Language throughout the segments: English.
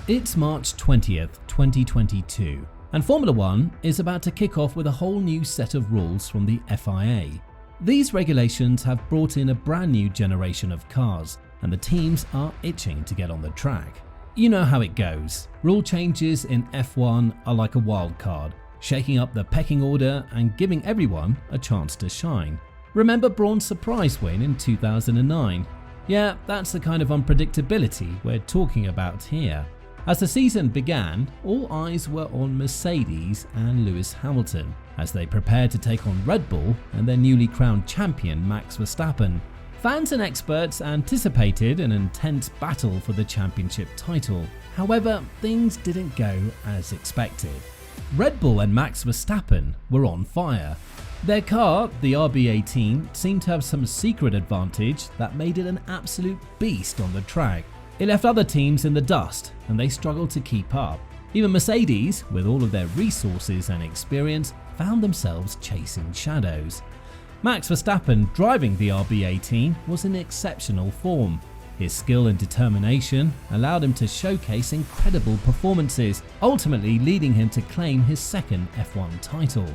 It's March 20th, 2022, and Formula One is about to kick off with a whole new set of rules from the FIA. These regulations have brought in a brand new generation of cars, and the teams are itching to get on the track. You know how it goes. Rule changes in F1 are like a wild card, shaking up the pecking order and giving everyone a chance to shine. Remember Braun's surprise win in 2009? Yeah, that's the kind of unpredictability we're talking about here. As the season began, all eyes were on Mercedes and Lewis Hamilton as they prepared to take on Red Bull and their newly crowned champion Max Verstappen. Fans and experts anticipated an intense battle for the championship title. However, things didn't go as expected. Red Bull and Max Verstappen were on fire. Their car, the RB18, seemed to have some secret advantage that made it an absolute beast on the track. It left other teams in the dust and they struggled to keep up. Even Mercedes, with all of their resources and experience, found themselves chasing shadows. Max Verstappen, driving the RB18, was in exceptional form. His skill and determination allowed him to showcase incredible performances, ultimately leading him to claim his second F1 title.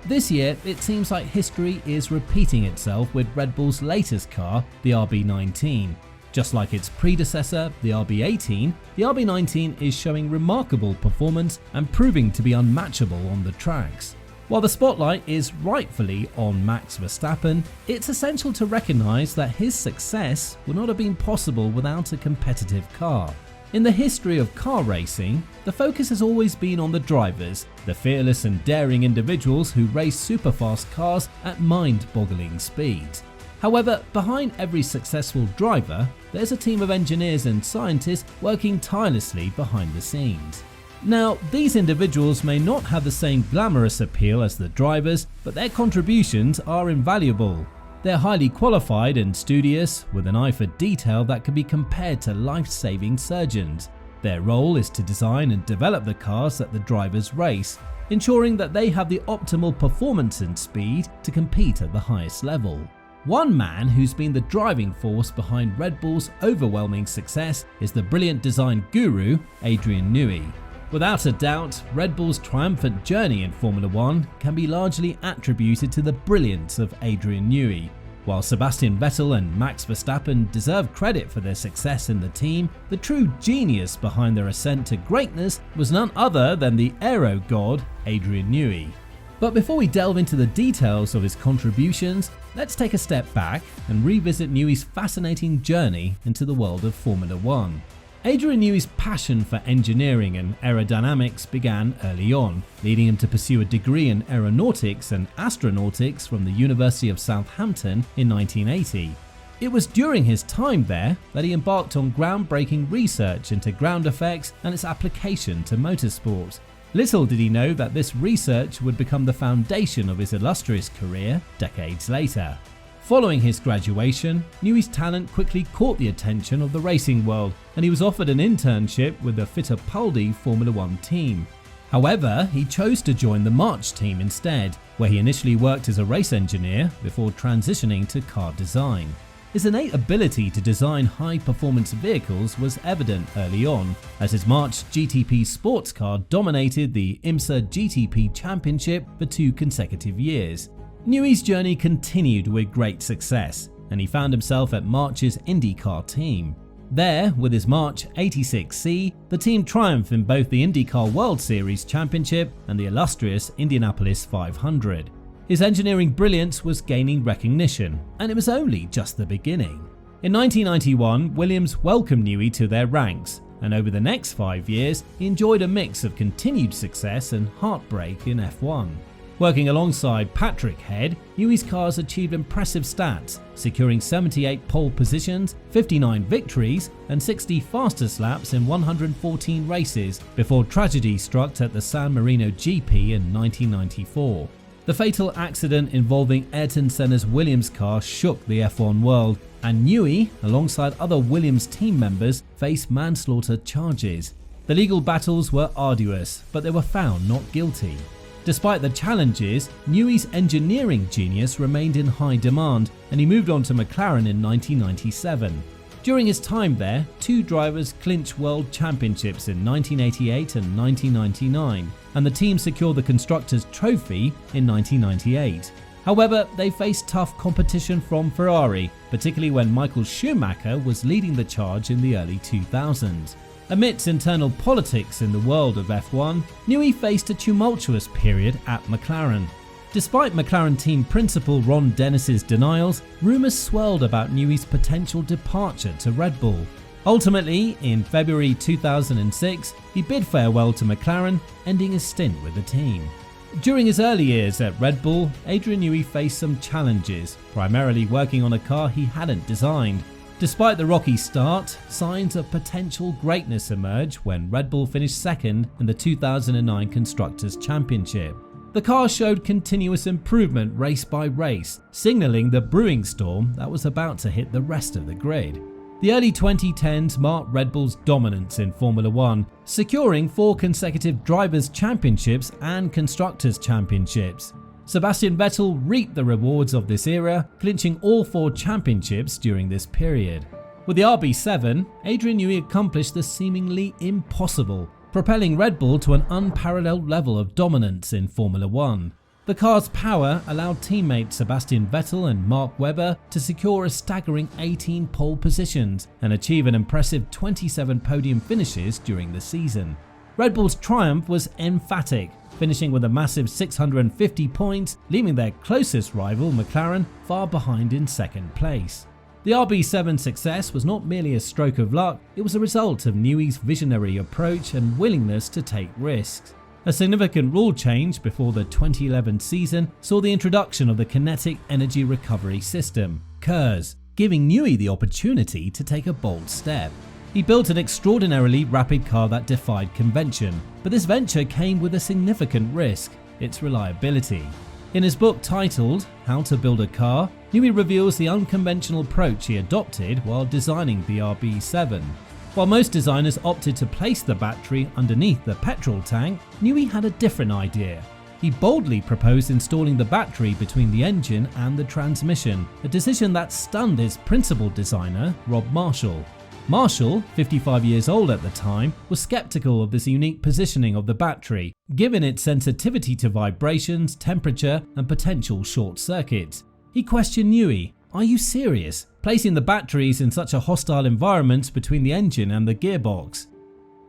This year, it seems like history is repeating itself with Red Bull's latest car, the RB19. Just like its predecessor, the RB18, the RB19 is showing remarkable performance and proving to be unmatchable on the tracks. While the spotlight is rightfully on Max Verstappen, it's essential to recognise that his success would not have been possible without a competitive car. In the history of car racing, the focus has always been on the drivers, the fearless and daring individuals who race superfast cars at mind-boggling speeds. However, behind every successful driver, there's a team of engineers and scientists working tirelessly behind the scenes. Now, these individuals may not have the same glamorous appeal as the drivers, but their contributions are invaluable. They're highly qualified and studious, with an eye for detail that can be compared to life-saving surgeons. Their role is to design and develop the cars that the drivers race, ensuring that they have the optimal performance and speed to compete at the highest level. One man who's been the driving force behind Red Bull's overwhelming success is the brilliant design guru, Adrian Newey. Without a doubt, Red Bull's triumphant journey in Formula One can be largely attributed to the brilliance of Adrian Newey. While Sebastian Vettel and Max Verstappen deserve credit for their success in the team, the true genius behind their ascent to greatness was none other than the aero god, Adrian Newey. But before we delve into the details of his contributions, let's take a step back and revisit Newey's fascinating journey into the world of Formula One. Adrian Newey's passion for engineering and aerodynamics began early on, leading him to pursue a degree in aeronautics and astronautics from the University of Southampton in 1980. It was during his time there that he embarked on groundbreaking research into ground effects and its application to motorsport. Little did he know that this research would become the foundation of his illustrious career decades later. Following his graduation, Newey's talent quickly caught the attention of the racing world, and he was offered an internship with the Fittipaldi Formula One team. However, he chose to join the March team instead, where he initially worked as a race engineer before transitioning to car design. His innate ability to design high-performance vehicles was evident early on, as his March GTP sports car dominated the IMSA GTP Championship for 2 consecutive years. Newey's journey continued with great success, and he found himself at March's IndyCar team. There, with his March 86C, the team triumphed in both the IndyCar World Series Championship and the illustrious Indianapolis 500. His engineering brilliance was gaining recognition, and it was only just the beginning. In 1991, Williams welcomed Newey to their ranks, and over the next 5 years, he enjoyed a mix of continued success and heartbreak in F1. Working alongside Patrick Head, Newey's cars achieved impressive stats, securing 78 pole positions, 59 victories, and 60 fastest laps in 114 races before tragedy struck at the San Marino GP in 1994. The fatal accident involving Ayrton Senna's Williams car shook the F1 world, and Newey, alongside other Williams team members, faced manslaughter charges. The legal battles were arduous, but they were found not guilty. Despite the challenges, Newey's engineering genius remained in high demand, and he moved on to McLaren in 1997. During his time there, two drivers clinched world championships in 1988 and 1999, and the team secured the Constructors' Trophy in 1998. However, they faced tough competition from Ferrari, particularly when Michael Schumacher was leading the charge in the early 2000s. Amidst internal politics in the world of F1, Newey faced a tumultuous period at McLaren. Despite McLaren team principal Ron Dennis's denials, rumours swirled about Newey's potential departure to Red Bull. Ultimately, in February 2006, he bid farewell to McLaren, ending his stint with the team. During his early years at Red Bull, Adrian Newey faced some challenges, primarily working on a car he hadn't designed. Despite the rocky start, signs of potential greatness emerged when Red Bull finished second in the 2009 Constructors' Championship. The car showed continuous improvement race by race, signalling the brewing storm that was about to hit the rest of the grid. The early 2010s marked Red Bull's dominance in Formula One, securing 4 consecutive Drivers' Championships and Constructors' Championships. Sebastian Vettel reaped the rewards of this era, clinching all 4 championships during this period. With the RB7, Adrian Newey accomplished the seemingly impossible, propelling Red Bull to an unparalleled level of dominance in Formula One. The car's power allowed teammates Sebastian Vettel and Mark Webber to secure a staggering 18 pole positions and achieve an impressive 27 podium finishes during the season. Red Bull's triumph was emphatic, finishing with a massive 650 points, leaving their closest rival McLaren far behind in second place. The RB7's success was not merely a stroke of luck, it was a result of Newey's visionary approach and willingness to take risks. A significant rule change before the 2011 season saw the introduction of the Kinetic Energy Recovery System, KERS, giving Newey the opportunity to take a bold step. He built an extraordinarily rapid car that defied convention, but this venture came with a significant risk: its reliability. In his book titled How to Build a Car, Newey reveals the unconventional approach he adopted while designing the RB7. While most designers opted to place the battery underneath the petrol tank, Newey had a different idea. He boldly proposed installing the battery between the engine and the transmission, a decision that stunned his principal designer, Rob Marshall. Marshall, 55 years old at the time, was skeptical of this unique positioning of the battery, given its sensitivity to vibrations, temperature, and potential short circuits. He questioned Newey, "Are you serious? Placing the batteries in such a hostile environment between the engine and the gearbox?"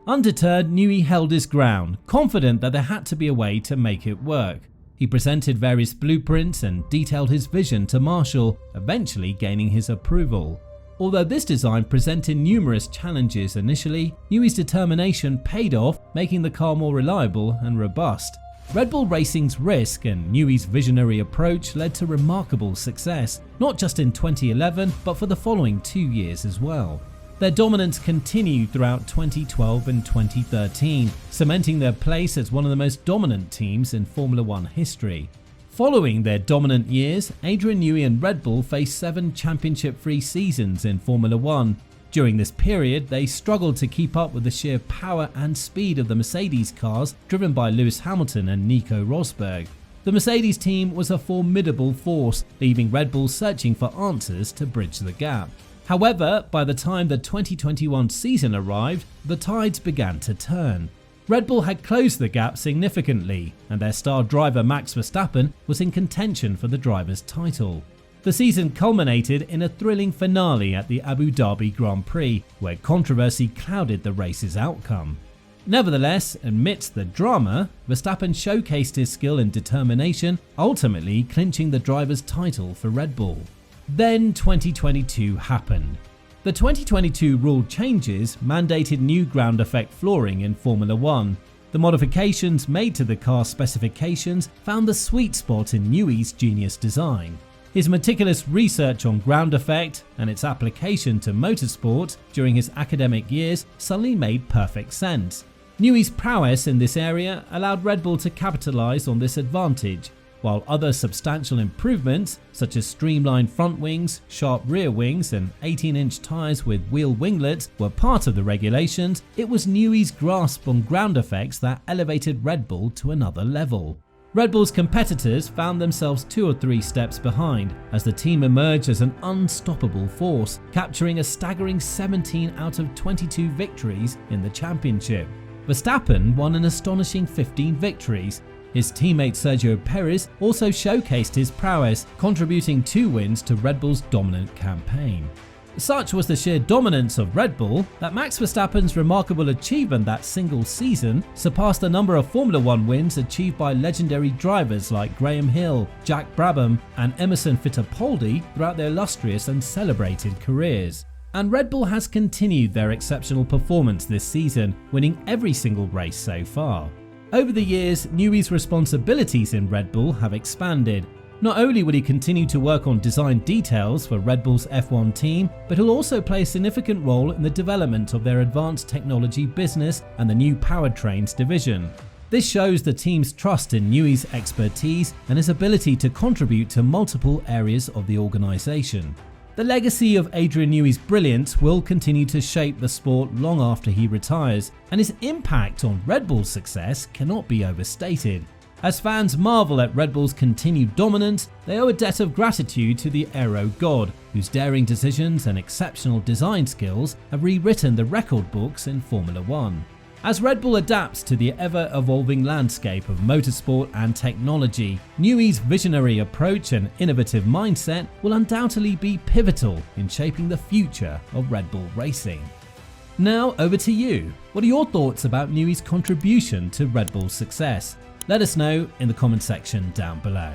Undeterred, Newey held his ground, confident that there had to be a way to make it work. He presented various blueprints and detailed his vision to Marshall, eventually gaining his approval. Although this design presented numerous challenges initially, Newey's determination paid off, making the car more reliable and robust. Red Bull Racing's risk and Newey's visionary approach led to remarkable success, not just in 2011 but for the following 2 years as well. Their dominance continued throughout 2012 and 2013, cementing their place as one of the most dominant teams in Formula One history. Following their dominant years, Adrian Newey and Red Bull faced 7 championship-free seasons in Formula One. During this period, they struggled to keep up with the sheer power and speed of the Mercedes cars driven by Lewis Hamilton and Nico Rosberg. The Mercedes team was a formidable force, leaving Red Bull searching for answers to bridge the gap. However, by the time the 2021 season arrived, the tides began to turn. Red Bull had closed the gap significantly, and their star driver Max Verstappen was in contention for the driver's title. The season culminated in a thrilling finale at the Abu Dhabi Grand Prix, where controversy clouded the race's outcome. Nevertheless, amidst the drama, Verstappen showcased his skill and determination, ultimately clinching the driver's title for Red Bull. Then 2022 happened. The 2022 rule changes mandated new ground effect flooring in Formula One. The modifications made to the car's specifications found the sweet spot in Newey's genius design. His meticulous research on ground effect and its application to motorsport during his academic years suddenly made perfect sense. Newey's prowess in this area allowed Red Bull to capitalize on this advantage. While other substantial improvements, such as streamlined front wings, sharp rear wings, and 18-inch tyres with wheel winglets were part of the regulations, it was Newey's grasp on ground effects that elevated Red Bull to another level. Red Bull's competitors found themselves 2 or 3 steps behind as the team emerged as an unstoppable force, capturing a staggering 17 out of 22 victories in the championship. Verstappen won an astonishing 15 victories. His teammate Sergio Perez also showcased his prowess, contributing 2 wins to Red Bull's dominant campaign. Such was the sheer dominance of Red Bull that Max Verstappen's remarkable achievement that single season surpassed the number of Formula 1 wins achieved by legendary drivers like Graham Hill, Jack Brabham and Emerson Fittipaldi throughout their illustrious and celebrated careers. And Red Bull has continued their exceptional performance this season, winning every single race so far. Over the years, Newey's responsibilities in Red Bull have expanded. Not only will he continue to work on design details for Red Bull's F1 team, but he'll also play a significant role in the development of their advanced technology business and the new powertrains division. This shows the team's trust in Newey's expertise and his ability to contribute to multiple areas of the organisation. The legacy of Adrian Newey's brilliance will continue to shape the sport long after he retires, and his impact on Red Bull's success cannot be overstated. As fans marvel at Red Bull's continued dominance, they owe a debt of gratitude to the aero god, whose daring decisions and exceptional design skills have rewritten the record books in Formula 1. As Red Bull adapts to the ever-evolving landscape of motorsport and technology, Newey's visionary approach and innovative mindset will undoubtedly be pivotal in shaping the future of Red Bull racing. Now over to you. What are your thoughts about Newey's contribution to Red Bull's success? Let us know in the comment section down below.